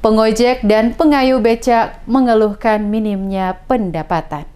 Pengojek dan pengayuh becak mengeluhkan minimnya pendapatan.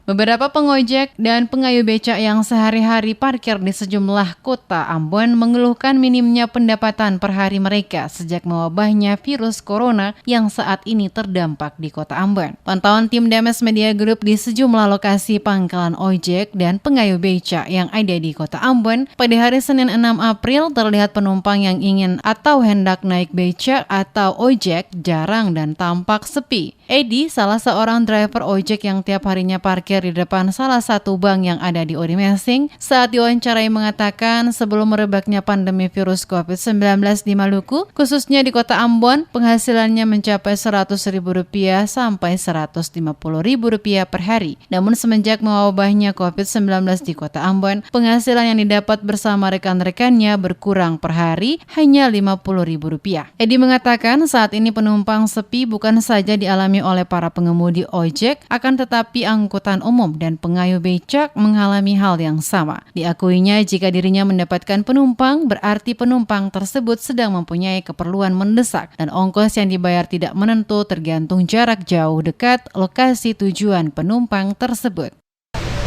Beberapa pengojek dan pengayuh becak yang sehari-hari parkir di sejumlah kota Ambon mengeluhkan minimnya pendapatan per hari mereka sejak mewabahnya virus corona yang saat ini terdampak di kota Ambon. Pantauan tim Dames Media Group di sejumlah lokasi pangkalan ojek dan pengayuh becak yang ada di kota Ambon pada hari Senin 6 April terlihat penumpang yang ingin atau hendak naik becak atau ojek jarang dan tampak sepi. Edi, salah seorang driver ojek yang tiap harinya parkir di depan salah satu bank yang ada di Orimesing, saat diwawancarai mengatakan sebelum merebaknya pandemi virus COVID-19 di Maluku, khususnya di kota Ambon, penghasilannya mencapai Rp100.000 sampai Rp150.000 per hari. Namun semenjak mewabahnya COVID-19 di kota Ambon, penghasilan yang didapat bersama rekan-rekannya berkurang per hari hanya Rp50.000. Edi mengatakan saat ini penumpang sepi bukan saja dialami oleh para pengemudi ojek, akan tetapi angkutan umum dan pengayuh becak mengalami hal yang sama. Diakuinya jika dirinya mendapatkan penumpang, berarti penumpang tersebut sedang mempunyai keperluan mendesak dan ongkos yang dibayar tidak menentu tergantung jarak jauh dekat lokasi tujuan penumpang tersebut.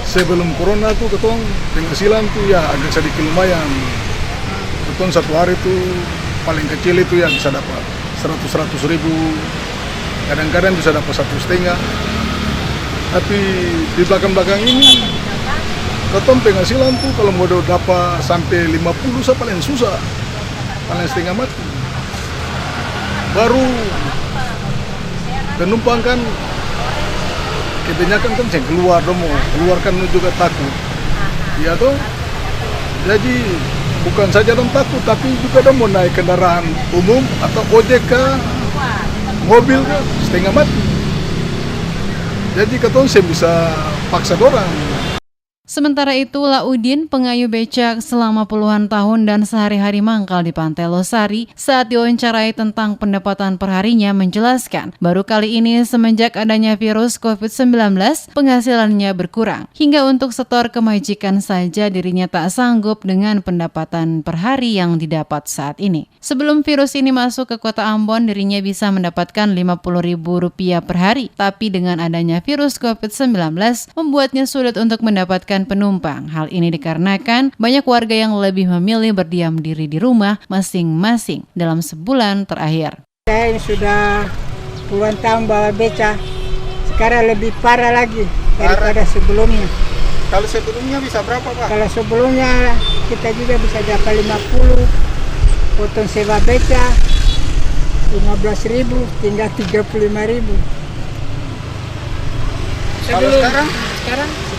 Sebelum corona tuh ketong penghasilan tuh ya agak sedikit lumayan. Ketong satu hari tuh paling kecil itu ya bisa dapat 100 ribu. Kadang-kadang bisa dapat 1,5. Tapi di belakang-belakang ini ketong penghasilan tuh kalau mau dapat sampai 50 paling susah, paling setengah mati. Baru penumpang kan kebanyakan kan yang keluarkan juga takut. Ya toh. Jadi bukan saja dong takut, tapi juga dong mau naik kendaraan umum atau ojek kah, mobil kah, setengah mati. Jadi ketong saya bisa paksa dorang. Sementara itu, Laudin, pengayuh becak selama puluhan tahun dan sehari-hari mangkal di Pantai Losari, saat diwawancarai tentang pendapatan perharinya menjelaskan, baru kali ini semenjak adanya virus COVID-19, penghasilannya berkurang. Hingga untuk setor ke majikan saja dirinya tak sanggup dengan pendapatan per hari yang didapat saat ini. Sebelum virus ini masuk ke kota Ambon, dirinya bisa mendapatkan Rp50.000 per hari. Tapi dengan adanya virus COVID-19, membuatnya sulit untuk mendapatkan penumpang. Hal ini dikarenakan banyak warga yang lebih memilih berdiam diri di rumah masing-masing dalam sebulan terakhir. Saya sudah puluhan tahun bawa beca, sekarang lebih parah lagi daripada sebelumnya. Kalau sebelumnya bisa berapa, Pak? Kalau sebelumnya kita juga bisa dapat 50, potong sewa beca 15.000, tinggal 35.000. Kalau sekarang?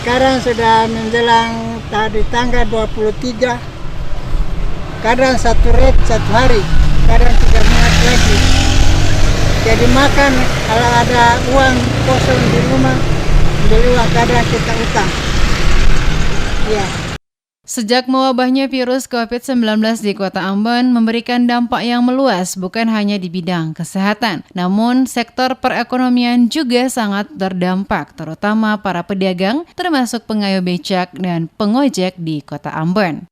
Sekarang sudah menjelang tadi tanggal 23. Kadang satu red satu hari, kadang 3 menit lagi. Jadi makan kalau ada uang kosong di rumah, beli uang, kadang kita utang. Ya. Sejak mewabahnya virus COVID-19 di kota Ambon memberikan dampak yang meluas bukan hanya di bidang kesehatan, namun sektor perekonomian juga sangat terdampak, terutama para pedagang termasuk pengayuh becak dan pengojek di kota Ambon.